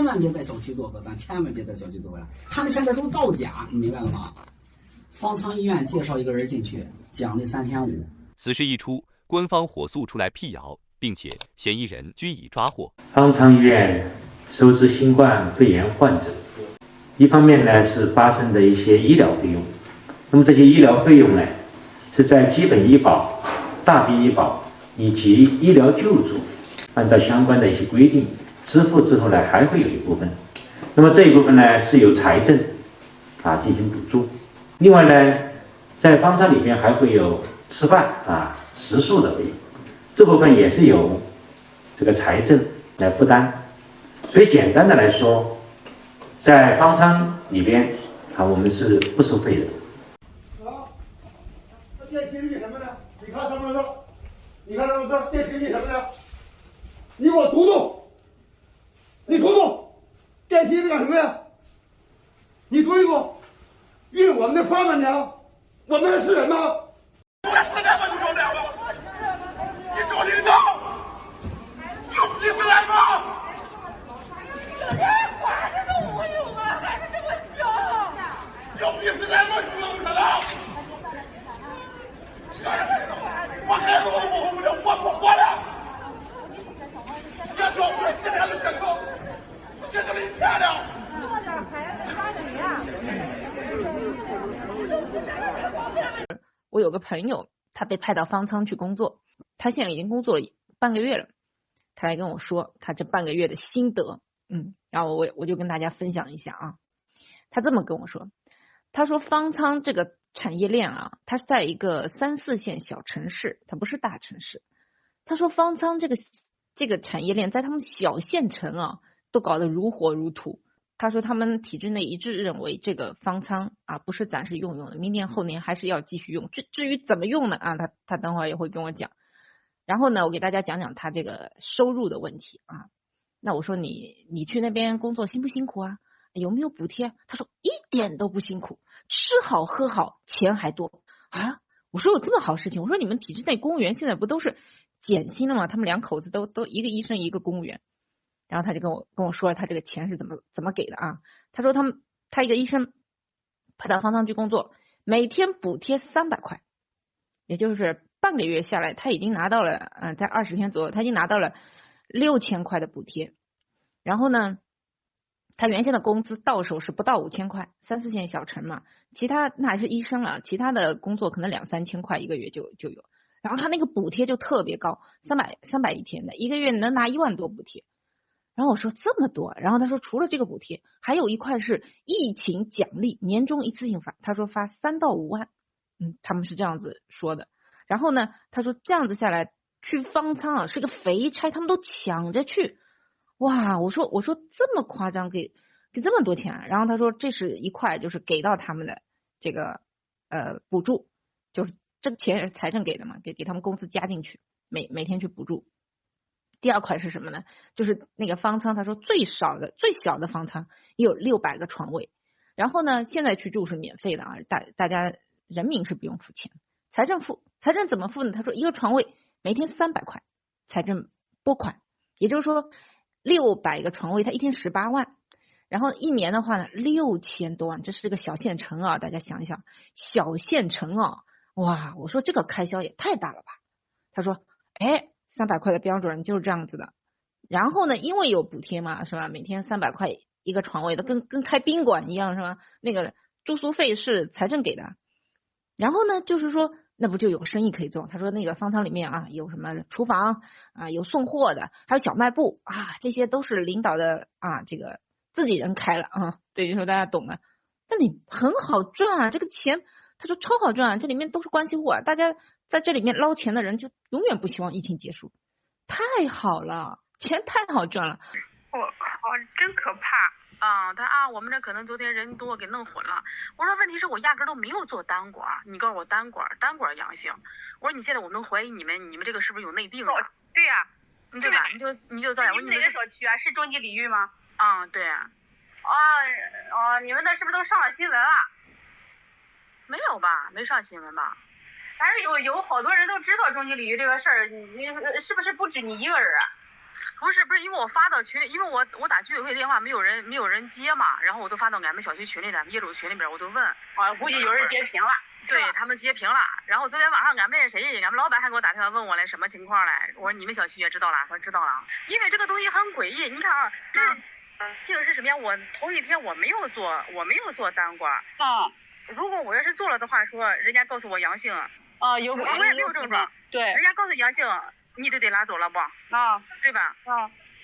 万别在小区做核酸，千万别在小区做核酸，他们现在都造假，你明白了吗？方舱医院介绍一个人进去，奖励3500。此事一出，官方火速出来辟谣，并且嫌疑人均已抓获。方舱医院收治新冠肺炎患者，一方面呢是发生的一些医疗费用，那么这些医疗费用呢是在基本医保、大病医保以及医疗救助按照相关的一些规定支付之后呢，还会有一部分，那么这一部分呢是由财政进行补助。另外呢，在方舱里面还会有吃饭食宿的费用，这部分也是由这个财政来负担。所以简单的来说，在方舱里边我们是不收费的。好，那电梯里什么呢？你看上面这，你看上面这电梯里什么呢？你给我读读，你读读，电梯是干什么呀？你读一读，运我们的饭吗你？我们还是人吗？我死两个就有两个，你找领导，有鼻子来吗？这连话这都没有吗？还是这么小？有鼻子来吗？就弄着了。啥呀？我孩子我都保护不了，我不活了。先说我4年的先说，现在1天了。多点孩子啥谁呀？我有个朋友，他被派到方舱去工作，他现在已经工作半个月了。他来跟我说他这半个月的心得，然后我就跟大家分享一下啊。他这么跟我说，他说方舱这个产业链它是在一个3、4线小城市，它不是大城市。他说方舱这个产业链在他们小县城都搞得如火如荼。他说他们体制内一致认为这个方舱不是暂时用的，明年后年还是要继续用。至于怎么用呢他等会儿也会跟我讲。然后呢，我给大家讲讲他这个收入的问题那我说你去那边工作辛不辛苦有没有补贴？他说一点都不辛苦，吃好喝好，钱还多我说有这么好事情？我说你们体制内公务员现在不都是减薪了吗？他们2口子都一个医生一个公务员。然后他就跟我说了他这个钱是怎么给的他说他一个医生派到方舱去工作，每天补贴300块，也就是半个月下来他已经拿到了在20天左右他已经拿到了6000块的补贴。然后呢，他原先的工资到手是不到5000块，3、4线小城嘛，其他那还是医生其他的工作可能2、3千块一个月就有。然后他那个补贴就特别高，300一天的，一个月能拿1万多补贴。然后我说这么多，然后他说除了这个补贴，还有一块是疫情奖励，年终一次性发，他说发3到5万，他们是这样子说的。然后呢，他说这样子下来去方舱是个肥差，他们都抢着去。哇，我说这么夸张，给这么多钱然后他说这是一块就是给到他们的这个补助，就是这个钱也是财政给的嘛，给他们工资加进去，每天去补助。第二块是什么呢？就是那个方舱，他说最小的方舱也有600个床位，然后呢现在去住是免费的大家人民是不用付钱，财政付。财政怎么付呢？他说一个床位每天300块，财政拨款，也就是说600个床位他一天18万，然后一年的话呢6000多万，这是个小县城大家想一想，小县城哇，我说这个开销也太大了吧。他说300块的标准就是这样子的。然后呢，因为有补贴嘛，是吧？每天300块一个床位的，跟开宾馆一样，是吧？那个住宿费是财政给的。然后呢，就是说那不就有生意可以做？他说那个方舱里面有什么厨房有送货的，还有小卖部这些都是领导的这个自己人开了对，说大家懂的。但你很好赚这个钱。他说超好赚，这里面都是关系户大家在这里面捞钱的人就永远不希望疫情结束，太好了，钱太好赚了。我靠，真可怕他说我们这可能昨天人多给弄混了。我说问题是我压根都没有做单管，你告诉我单管阳性。我说你现在我们怀疑你们这个是不是有内定对呀对吧？你就造假。我说你们哪个小区是中级礼遇吗？对你们那是不是都上了新闻了？没有吧，没上新闻吧。反正有好多人都知道中级礼遇这个事儿，你是不是不止你一个人不是，因为我发到群里，因为我打居委会电话没有人接嘛，然后我都发到俺们小区群里了，业主群里边我都问，估计有人截屏了，对他们截屏了。然后昨天晚上俺们老板还给我打电话问我来什么情况来，我说你们小区也知道了，我说知道了，因为这个东西很诡异，你看啊，这个是什么呀？我头一天我没有做单管，如果我要是做了的话，说人家告诉我阳性，我也没有症状，对，人家告诉阳性，你就得拉走了不？对吧？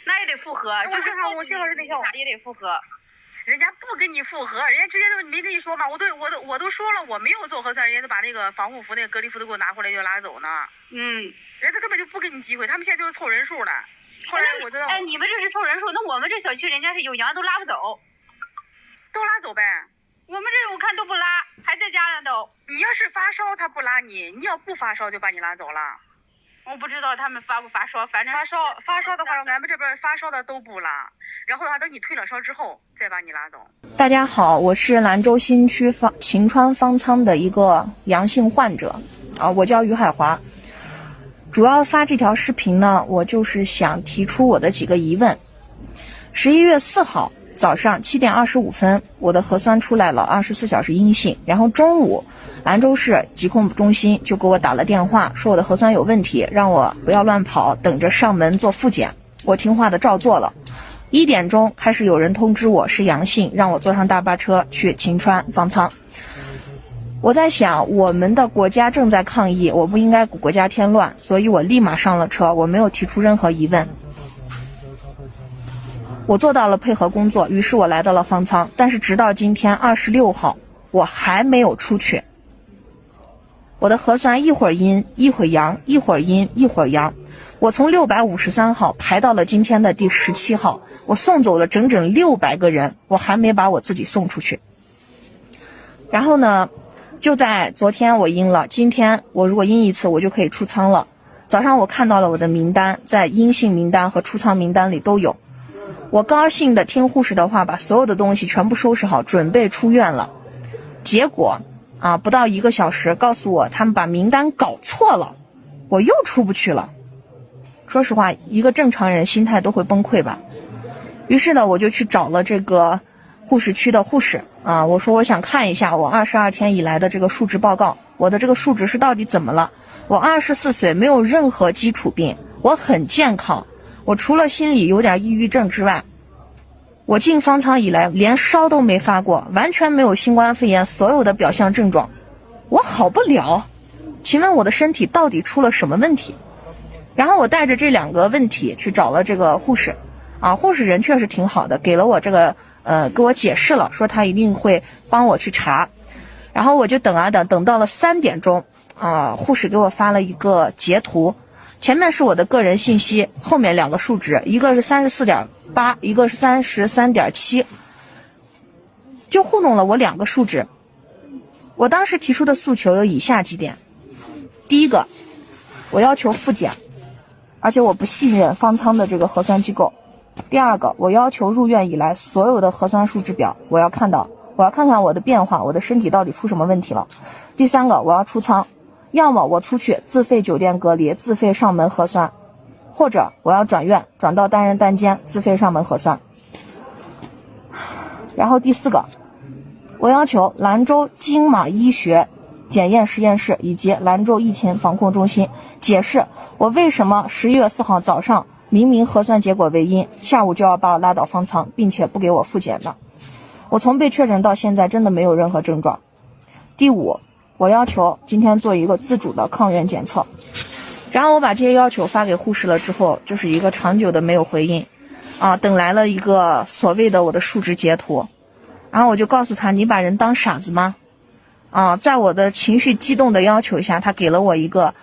那也得复核，我信号是那条也得复核。人家不跟你复核，人家直接就没跟你说嘛。我都说了，我没有做核酸，人家都把那个防护服、那个隔离服都给我拿回来就拉走呢。人家根本就不给你机会，他们现在就是凑人数的。后来我知道，你们这是凑人数，那我们这小区人家是有阳都拉不走，都拉走呗。我们这我看都不拉，还在家呢都。你要是发烧，他不拉你；你要不发烧，就把你拉走了。我不知道他们发不发烧，反正发烧的话，俺们这边发烧的都不拉，然后的话等你退了烧之后再把你拉走。大家好，我是兰州新区晴川方舱的一个阳性患者我叫于海华。主要发这条视频呢，我就是想提出我的几个疑问。11月4号早上7点25分，我的核酸出来了，24小时阴性。然后中午，兰州市疾控中心就给我打了电话，说我的核酸有问题，让我不要乱跑，等着上门做复检。我听话的照做了。1点钟开始有人通知我是阳性，让我坐上大巴车去晴川方舱。我在想，我们的国家正在抗疫，我不应该国家添乱，所以我立马上了车，我没有提出任何疑问。我做到了配合工作，于是我来到了方舱，但是直到今天26号，我还没有出去。我的核酸一会儿阴一会儿阳，一会儿阴一会儿阳。我从653号排到了今天的第17号，我送走了整整600个人，我还没把我自己送出去。然后呢，就在昨天我阴了，今天我如果阴一次，我就可以出舱了。早上我看到了我的名单，在阴性名单和出舱名单里都有。我高兴的听护士的话，把所有的东西全部收拾好，准备出院了。结果不到1个小时，告诉我他们把名单搞错了，我又出不去了。说实话，一个正常人心态都会崩溃吧。于是呢，我就去找了这个护士区的护士我说我想看一下我22天以来的这个数值报告，我的这个数值是到底怎么了。我24岁，没有任何基础病，我很健康，我除了心里有点抑郁症之外，我进方舱以来连烧都没发过，完全没有新冠肺炎所有的表象症状，我好不了。请问我的身体到底出了什么问题？然后我带着这2个问题去找了这个护士护士人确实挺好的，给了我这个给我解释了，说他一定会帮我去查。然后我就等等到了3点钟护士给我发了一个截图，前面是我的个人信息，后面2个数值，一个是34.8，一个是33.7，就糊弄了我2个数值。我当时提出的诉求有以下几点：第一个，我要求复检，而且我不信任方舱的这个核酸机构。第二个，我要求入院以来所有的核酸数值表我要看到，我要看看我的变化，我的身体到底出什么问题了。第三个，我要出舱，要么我出去自费酒店隔离，自费上门核酸，或者我要转院，转到单人单间，自费上门核酸。然后第4个，我要求兰州金马医学检验实验室以及兰州疫情防控中心解释我为什么11月4号早上明明核酸结果为阴，下午就要把我拉到方舱，并且不给我复检的。我从被确诊到现在真的没有任何症状。第5，我要求今天做一个自主的抗原检测。然后我把这些要求发给护士了之后，就是一个长久的没有回应等来了一个所谓的我的数值截图。然后我就告诉他，你把人当傻子吗？在我的情绪激动的要求下，他给了我一个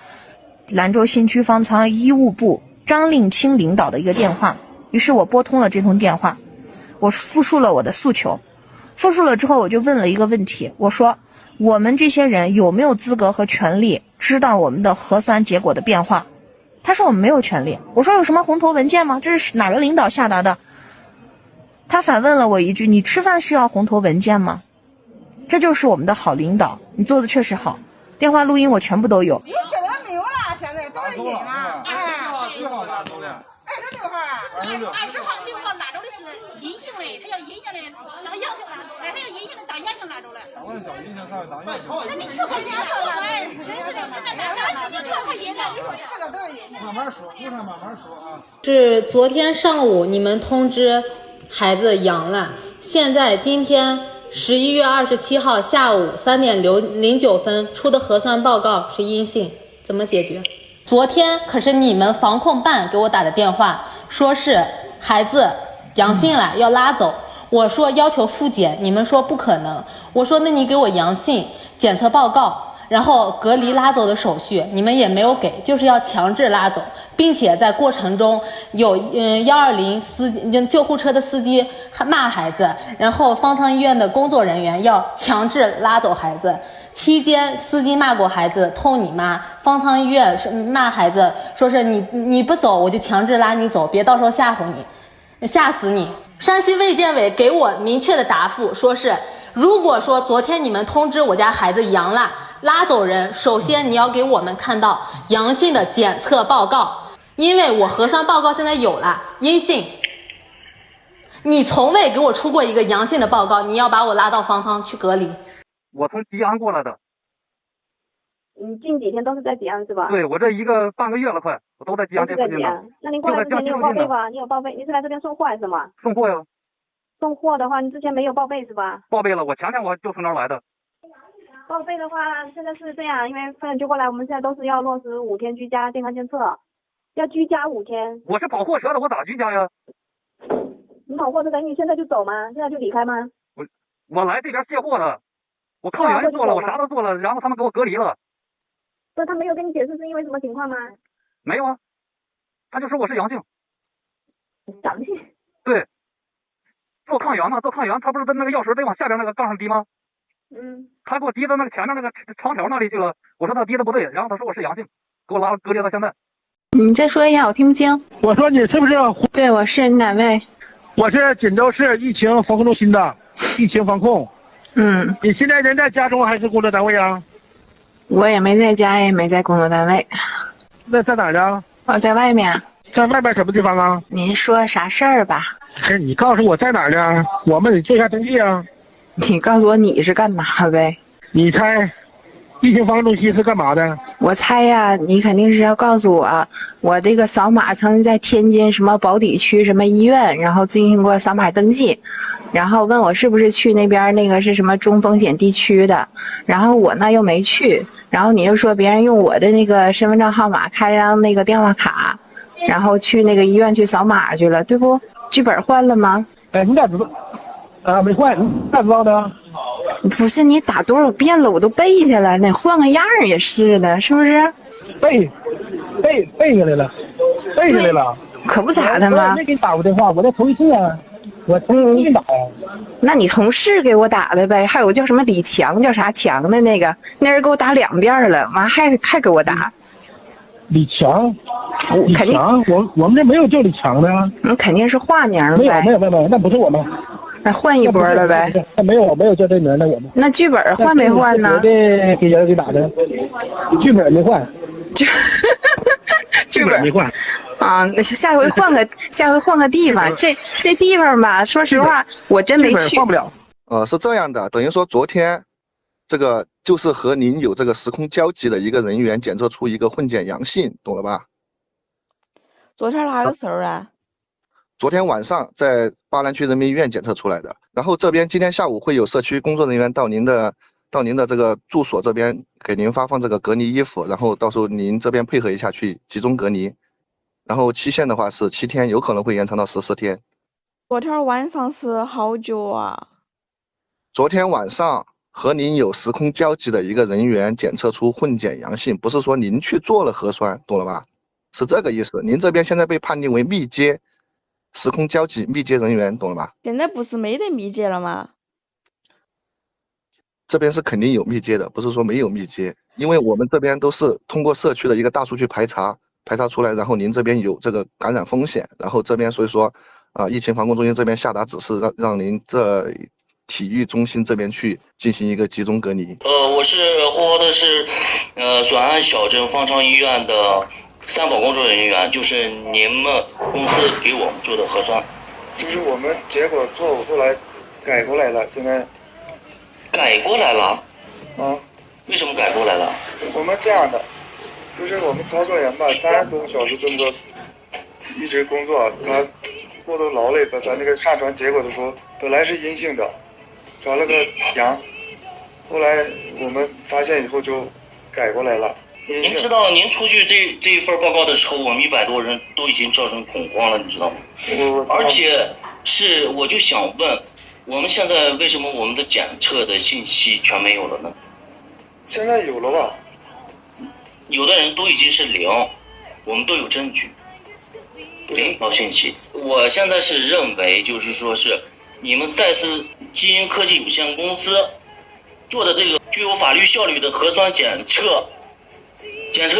兰州新区方舱医务部张令清领导的一个电话。于是我拨通了这通电话，我复述了我的诉求。复述了之后，我就问了一个问题，我说我们这些人有没有资格和权利知道我们的核酸结果的变化？他说我们没有权利。我说有什么红头文件吗？这是哪个领导下达的？他反问了我一句，你吃饭需要红头文件吗？这就是我们的好领导，你做的确实好。电话录音我全部都有。你现在没有了，现在都是阴了。7号下周了。这6号6号拉走的是阴性的，他要阴性的当阳性拉走，他要阴性的当阳性拉走了。我小阴性看当阳性。那你说阴性了，真是的，他慢慢说，你说他阴性，你说4个都是阴性。慢慢说，路上慢慢说啊。是昨天上午你们通知孩子阳了，现在今天11月27号下午3点09分出的核酸报告是阴性，怎么解决？昨天可是你们防控办给我打的电话，说是孩子阳性了要拉走，我说要求复检，你们说不可能，我说那你给我阳性检测报告，然后隔离拉走的手续你们也没有给，就是要强制拉走，并且在过程中有120司机救护车的司机骂孩子，然后方舱医院的工作人员要强制拉走孩子。期间司机骂过孩子偷你妈，方舱医院骂孩子说是你不走我就强制拉你走，别到时候吓唬你吓死你。山西卫健委给我明确的答复，说是如果说昨天你们通知我家孩子阳了拉走人，首先你要给我们看到阳性的检测报告，因为我核酸报告现在有了阴性，你从未给我出过一个阳性的报告，你要把我拉到方舱去隔离。我从吉安过来的。你近几天都是在吉安是吧？对，我这半个月了快，我都在吉安这附近呢。那您过来之前你有报备吧？你有报备？你是来这边送货还是什么？送货呀。送货的话，你之前没有报备是吧？报备了，我前天我就从那儿来的。报备的话，现在是这样，因为分享局过来，我们现在都是要落实5天居家健康监测，要居家5天。我是跑货车的，我咋居家呀？你跑货车的，你现在就走吗？现在就离开吗？我来这边卸货的。我抗原做了，我啥都做了，然后他们给我隔离了。不是他没有跟你解释是因为什么情况吗？没有啊，他就说我是阳性。阳性？对。做抗原嘛，做抗原，他不是在那个药水得往下边那个杠上滴吗？他给我滴到那个前面那个长条那里去了，我说他滴的不对，然后他说我是阳性，给我拉隔离到现在。你再说一下，我听不清。我说你是不是？对，我是，你哪位？我是锦州市疫情防控中心的，疫情防控。你现在人在家中还是工作单位啊？我也没在家，也没在工作单位。那在哪儿呢？我在外面。在外面什么地方啊？您说啥事儿吧？你告诉我在哪儿呢？我们得做一下登记啊。你告诉我你是干嘛呗？你猜，疫情防控中心是干嘛的？我猜呀，你肯定是要告诉我这个扫码曾经在天津什么宝坻区什么医院，然后进行过扫码登记。然后问我是不是去那边那个是什么中风险地区的，然后我呢又没去，然后你又说别人用我的那个身份证号码开张那个电话卡，然后去那个医院去扫码去了，对不？剧本换了吗？你咋知道？啊，没换，你咋知道的？不是你打多少遍了，我都背下来了，换个样也是的，是不是？背下来了，背下来了，可不咋的吗？我没给你打过电话，我这头一次啊。我给你打呀？那你同事给我打的呗，还有叫什么李强，叫啥强的那个，那人给我打2遍了，完还给我打。李强，肯定我们这没有叫李强的。肯定是化名呗。没有，那不是我们。那换一波了呗。没有叫这名的我们。那剧本换没换呢？别给人给打的，剧本没换。剧本没换。啊，那下回换个地方，这地方吧，说实话，我真没去。换不了。是这样的，等于说昨天，这个就是和您有这个时空交集的一个人员检测出一个混检阳性，懂了吧？昨天哪个时候啊？昨天晚上在巴南区人民医院检测出来的。然后这边今天下午会有社区工作人员到您的这个住所这边给您发放这个隔离衣服，然后到时候您这边配合一下去集中隔离。然后期限的话是7天，有可能会延长到14天。昨天晚上是好久啊？昨天晚上和您有时空交集的一个人员检测出混检阳性，不是说您去做了核酸，懂了吧？是这个意思。您这边现在被判定为密接时空交集密接人员，懂了吧？现在不是没得密接了吗？这边是肯定有密接的，不是说没有密接，因为我们这边都是通过社区的一个大数据排查出来，然后您这边有这个感染风险，然后这边所以说疫情防控中心这边下达指示，让您这体育中心这边去进行一个集中隔离。我是呼和浩特市，爽安小镇方舱医院的3保工作人员，就是你们公司给我们做的核酸。就是我们结果错误，后来改过来了，现在改过来了。啊？为什么改过来了？我们这样的，就是我们操作员吧，30多个小时这么多一直工作，他过度劳累的，咱那个上传结果的时候，本来是阴性的，传了个阳，后来我们发现以后就改过来了。您知道，您出具这一份报告的时候，我们100多人都已经造成恐慌了，你知道吗？而且我就想问，我们现在为什么我们的检测的信息全没有了呢？现在有了吧？有的人都已经是0，我们都有证据，0条信息。我现在是认为，就是说是你们赛思基因科技有限公司做的这个具有法律效力的核酸检测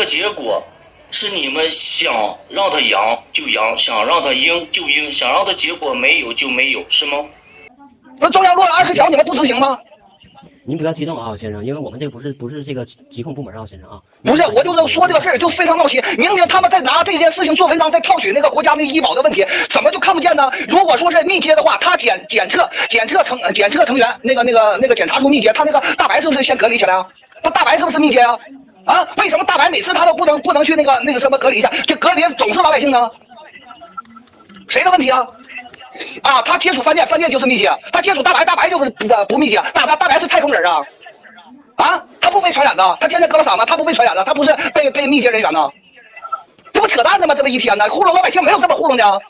结果，是你们想让它阳就阳，想让它阴就阴，想让它结果没有就没有，是吗？那中央落了20条，你们不执行吗？您不要激动啊，先生，因为我们这不是这个疾控部门啊，先生啊。不是，我就是说这个事儿就非常闹心。明明他们在拿这件事情做文章，在套取那个国家那医保的问题，怎么就看不见呢？如果说是密接的话，他检测成员那个检查出密接，他那个大白是不是先隔离起来啊？那大白是不是密接啊？啊，为什么大白每次他都不能去那个什么隔离一下？这隔离总是老百姓呢？谁的问题啊？啊，他接触饭店就是密接，他接触大白就是不密接，大白是太空人啊，啊，他不被传染的，他天天割了嗓子，他不被传染的，他不是被密接人员呢，这不扯淡的吗？这么一天呢，糊弄老百姓没有这么糊弄的。